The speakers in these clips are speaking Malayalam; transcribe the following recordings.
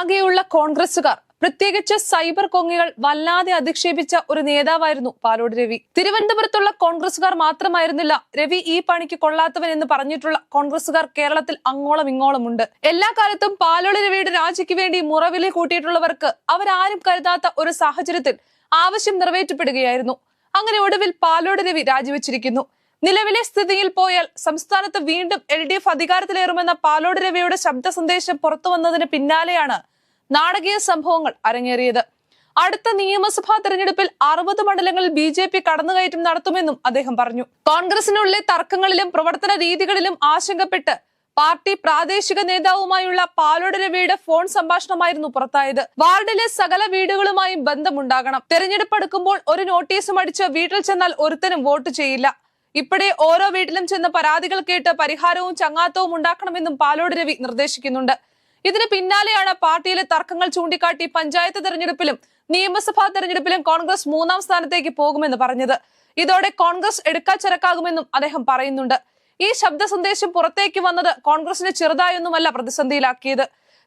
നാടാകെയുള്ള കോൺഗ്രസുകാർ പ്രത്യേകിച്ച് സൈബർ കൊങ്ങികൾ വല്ലാതെ അധിക്ഷേപിച്ച ഒരു നേതാവായിരുന്നു പാലോട് രവി. തിരുവനന്തപുരത്തുള്ള കോൺഗ്രസുകാർ മാത്രമായിരുന്നില്ല രവി ഈ പണിക്ക് കൊള്ളാത്തവൻ എന്ന് പറഞ്ഞിട്ടുള്ള കോൺഗ്രസുകാർ കേരളത്തിൽ അങ്ങോളം ഇങ്ങോളമുണ്ട്. എല്ലാ കാലത്തും പാലോട് രവിയുടെ രാജിക്ക് വേണ്ടി മുറവിലി കൂട്ടിയിട്ടുള്ളവർക്ക് അവരാരും കരുതാത്ത ഒരു സാഹചര്യത്തിൽ ആവശ്യം നിറവേറ്റപ്പെടുകയായിരുന്നു. അങ്ങനെ ഒടുവിൽ പാലോട് രവി രാജിവെച്ചിരിക്കുന്നു. നിലവിലെ സ്ഥിതിയിൽ പോയാൽ സംസ്ഥാനത്ത് വീണ്ടും LDF അധികാരത്തിലേറുമെന്ന പാലോട് രവിയുടെ ശബ്ദ സന്ദേശം പുറത്തു വന്നതിന് പിന്നാലെയാണ് നാടകീയ സംഭവങ്ങൾ അരങ്ങേറിയത്. അടുത്ത നിയമസഭാ തെരഞ്ഞെടുപ്പിൽ 60 മണ്ഡലങ്ങളിൽ BJP കടന്നുകയറ്റം നടത്തുമെന്നും അദ്ദേഹം പറഞ്ഞു. കോൺഗ്രസിനുള്ളിലെ തർക്കങ്ങളിലും പ്രവർത്തന രീതികളിലും ആശങ്കപ്പെട്ട് പാർട്ടി പ്രാദേശിക നേതാവുമായുള്ള പാലോട് രവിയുടെ ഫോൺ സംഭാഷണമായിരുന്നു പുറത്തായത്. വാർഡിലെ സകല വീടുകളുമായും ബന്ധമുണ്ടാകണം. തെരഞ്ഞെടുപ്പ് അടുക്കുമ്പോൾ ഒരു നോട്ടീസും അടിച്ച് വീട്ടിൽ ചെന്നാൽ ഒരുത്തനും വോട്ട് ചെയ്യില്ല. ഇപ്പോഴേ ഓരോ വീട്ടിലും ചെന്ന് പരാതികൾ കേട്ട് പരിഹാരവും ചങ്ങാത്തവും ഉണ്ടാക്കണമെന്നും പാലോട് രവി നിർദ്ദേശിക്കുന്നുണ്ട്. ഇതിന് പിന്നാലെയാണ് പാർട്ടിയിലെ തർക്കങ്ങൾ ചൂണ്ടിക്കാട്ടി പഞ്ചായത്ത് തെരഞ്ഞെടുപ്പിലും നിയമസഭാ തെരഞ്ഞെടുപ്പിലും കോൺഗ്രസ് 3ാം സ്ഥാനത്തേക്ക് പോകുമെന്ന് പറഞ്ഞത്. ഇതോടെ കോൺഗ്രസ് എടുക്കാച്ചരക്കാകുമെന്നും അദ്ദേഹം പറയുന്നുണ്ട്. ഈ ശബ്ദ സന്ദേശം പുറത്തേക്ക് വന്നത് കോൺഗ്രസിനെ ചെറുതായൊന്നുമല്ല പ്രതിസന്ധിയിലാക്കിയത്.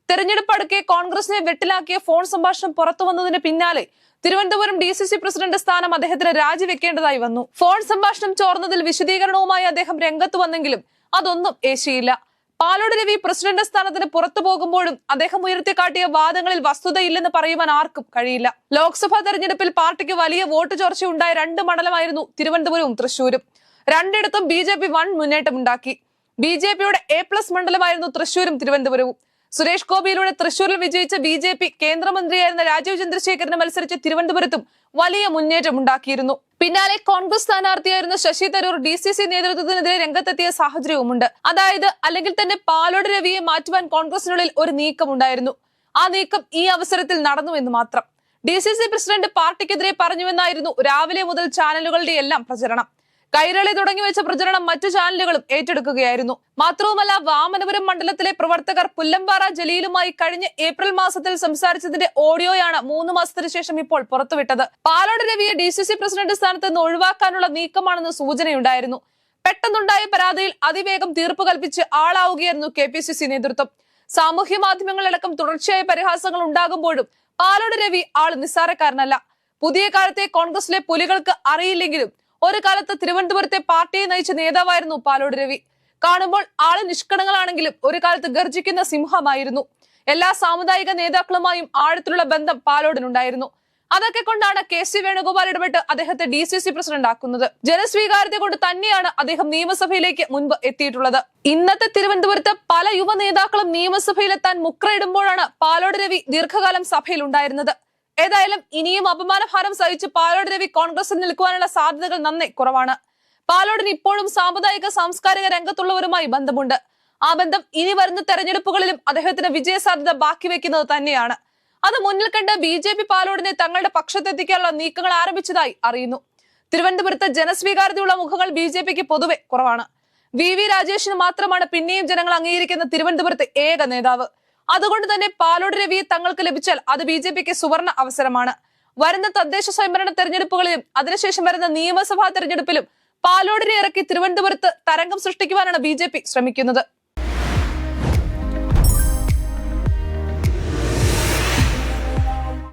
തെരഞ്ഞെടുപ്പ് അടുക്കെ കോൺഗ്രസിനെ വെട്ടിലാക്കിയ ഫോൺ സംഭാഷണം പുറത്തു വന്നതിന് പിന്നാലെ തിരുവനന്തപുരം DCC പ്രസിഡന്റ് സ്ഥാനം അദ്ദേഹത്തിന് രാജിവെക്കേണ്ടതായി വന്നു. ഫോൺ സംഭാഷണം ചോർന്നതിൽ വിശദീകരണവുമായി അദ്ദേഹം രംഗത്ത് വന്നെങ്കിലും അതൊന്നും ഏശിയില്ല. പാലോട് രവി പ്രസിഡന്റ് സ്ഥാനത്തിന് പുറത്തു പോകുമ്പോഴും അദ്ദേഹം ഉയർത്തിക്കാട്ടിയ വാദങ്ങളിൽ വസ്തുതയില്ലെന്ന് പറയുവാൻ ആർക്കും കഴിയില്ല. ലോക്സഭാ തെരഞ്ഞെടുപ്പിൽ പാർട്ടിക്ക് വലിയ വോട്ട് ചോർച്ചയുണ്ടായ 2 മണ്ഡലമായിരുന്നു തിരുവനന്തപുരവും തൃശൂരും. രണ്ടിടത്തും BJP വൻ മുന്നേറ്റമുണ്ടാക്കി. BJPയുടെ A+ മണ്ഡലമായിരുന്നു തൃശൂരും തിരുവനന്തപുരവും. സുരേഷ് ഗോപിയിലൂടെ തൃശൂരിൽ വിജയിച്ച BJP കേന്ദ്രമന്ത്രിയായിരുന്ന രാജീവ് ചന്ദ്രശേഖരന് മത്സരിച്ച് തിരുവനന്തപുരത്തും വലിയ മുന്നേറ്റം ഉണ്ടാക്കിയിരുന്നു. പിന്നാലെ കോൺഗ്രസ് സ്ഥാനാർത്ഥിയായിരുന്ന ശശി തരൂർ DCC നേതൃത്വത്തിനെതിരെ രംഗത്തെത്തിയ സാഹചര്യവുമുണ്ട്. അതായത് അല്ലെങ്കിൽ തന്നെ പാലോട് രവിയെ മാറ്റുവാൻ കോൺഗ്രസിനുള്ളിൽ ഒരു നീക്കമുണ്ടായിരുന്നു. ആ നീക്കം ഈ അവസരത്തിൽ നടന്നുവെന്ന് മാത്രം. DCC പ്രസിഡന്റ് പാർട്ടിക്കെതിരെ പറഞ്ഞുവെന്നായിരുന്നു രാവിലെ മുതൽ ചാനലുകളുടെ എല്ലാം പ്രചരണം. കൈരളി തുടങ്ങി വെച്ച പ്രചരണം മറ്റു ചാനലുകളും ഏറ്റെടുക്കുകയായിരുന്നു. മാത്രവുമല്ല, വാമനപുരം മണ്ഡലത്തിലെ പ്രവർത്തകർ പുല്ലമ്പാറ ജലീലുമായി കഴിഞ്ഞ ഏപ്രിൽ മാസത്തിൽ സംസാരിച്ചതിന്റെ ഓഡിയോയാണ് 3 മാസത്തിന് ശേഷം ഇപ്പോൾ പുറത്തുവിട്ടത്. പാലോട് രവിയെ DCC പ്രസിഡന്റ് സ്ഥാനത്ത് നിന്ന് ഒഴിവാക്കാനുള്ള നീക്കമാണെന്ന് സൂചനയുണ്ടായിരുന്നു. പെട്ടെന്നുണ്ടായ പരാതിയിൽ അതിവേഗം തീർപ്പ് കൽപ്പിച്ച് ആളാവുകയായിരുന്നു KPCC നേതൃത്വം. സാമൂഹ്യ മാധ്യമങ്ങളിലടക്കം തുടർച്ചയായ പരിഹാസങ്ങൾ ഉണ്ടാകുമ്പോഴും പാലോട് രവി ആള് നിസ്സാരക്കാരനല്ല. പുതിയ കാലത്തെ കോൺഗ്രസിലെ പുലികൾക്ക് അറിയില്ലെങ്കിലും ഒരു കാലത്ത് തിരുവനന്തപുരത്തെ പാർട്ടിയെ നയിച്ച നേതാവായിരുന്നു പാലോട് രവി. കാണുമ്പോൾ ആള് നിഷ്കളങ്കങ്ങളാണെങ്കിലും ഒരു കാലത്ത് ഗർജിക്കുന്ന സിംഹമായിരുന്നു. എല്ലാ സാമുദായിക നേതാക്കളുമായും ആഴത്തിലുള്ള ബന്ധം പാലോടിനുണ്ടായിരുന്നു. അതൊക്കെ കൊണ്ടാണ് KC വേണുഗോപാൽ ഇടപെട്ട് അദ്ദേഹത്തെ DCC പ്രസിഡന്റ് ആക്കുന്നത്. ജനസ്വീകാര്യത കൊണ്ട് തന്നെയാണ് അദ്ദേഹം നിയമസഭയിലേക്ക് മുൻപ് എത്തിയിട്ടുള്ളത്. ഇന്നത്തെ തിരുവനന്തപുരത്ത് പല യുവ നേതാക്കളും നിയമസഭയിലെത്താൻ മുക്രയിടുമ്പോഴാണ് പാലോട് രവി ദീർഘകാലം സഭയിൽ ഉണ്ടായിരുന്നത്. ഏതായാലും ഇനിയും അപമാനഭാരം സഹിച്ച് പാലോട് രവി കോൺഗ്രസിൽ നിൽക്കുവാനുള്ള സാധ്യതകൾ നന്നേ കുറവാണ്. പാലോടിന് ഇപ്പോഴും സാമുദായിക സാംസ്കാരിക രംഗത്തുള്ളവരുമായി ബന്ധമുണ്ട്. ആ ബന്ധം ഇനി വരുന്ന തെരഞ്ഞെടുപ്പുകളിലും അദ്ദേഹത്തിന് വിജയസാധ്യത ബാക്കി വെക്കുന്നത് തന്നെയാണ്. അത് മുന്നിൽ കണ്ട് BJP പാലോടിനെ തങ്ങളുടെ പക്ഷത്തെത്തിക്കാനുള്ള നീക്കങ്ങൾ ആരംഭിച്ചതായി അറിയുന്നു. തിരുവനന്തപുരത്ത് ജനസ്വീകാര്യതയുള്ള മുഖങ്ങൾ BJPക്ക് പൊതുവെ കുറവാണ്. VV രാജേഷിന് മാത്രമാണ് പിന്നെയും ജനങ്ങൾ അംഗീകരിക്കുന്ന തിരുവനന്തപുരത്തെ ഏക നേതാവ്. അതുകൊണ്ട് തന്നെ പാലോട് രവിയെ തങ്ങൾക്ക് ലഭിച്ചാൽ അത് BJPക്ക് സുവർണ അവസരമാണ്. വരുന്ന തദ്ദേശ സ്വയംഭരണ തെരഞ്ഞെടുപ്പുകളിലും അതിനുശേഷം വരുന്ന നിയമസഭാ തെരഞ്ഞെടുപ്പിലും പാലോടിനെ ഇറക്കി തിരുവനന്തപുരത്ത് തരംഗം സൃഷ്ടിക്കുവാനാണ് BJP ശ്രമിക്കുന്നത്.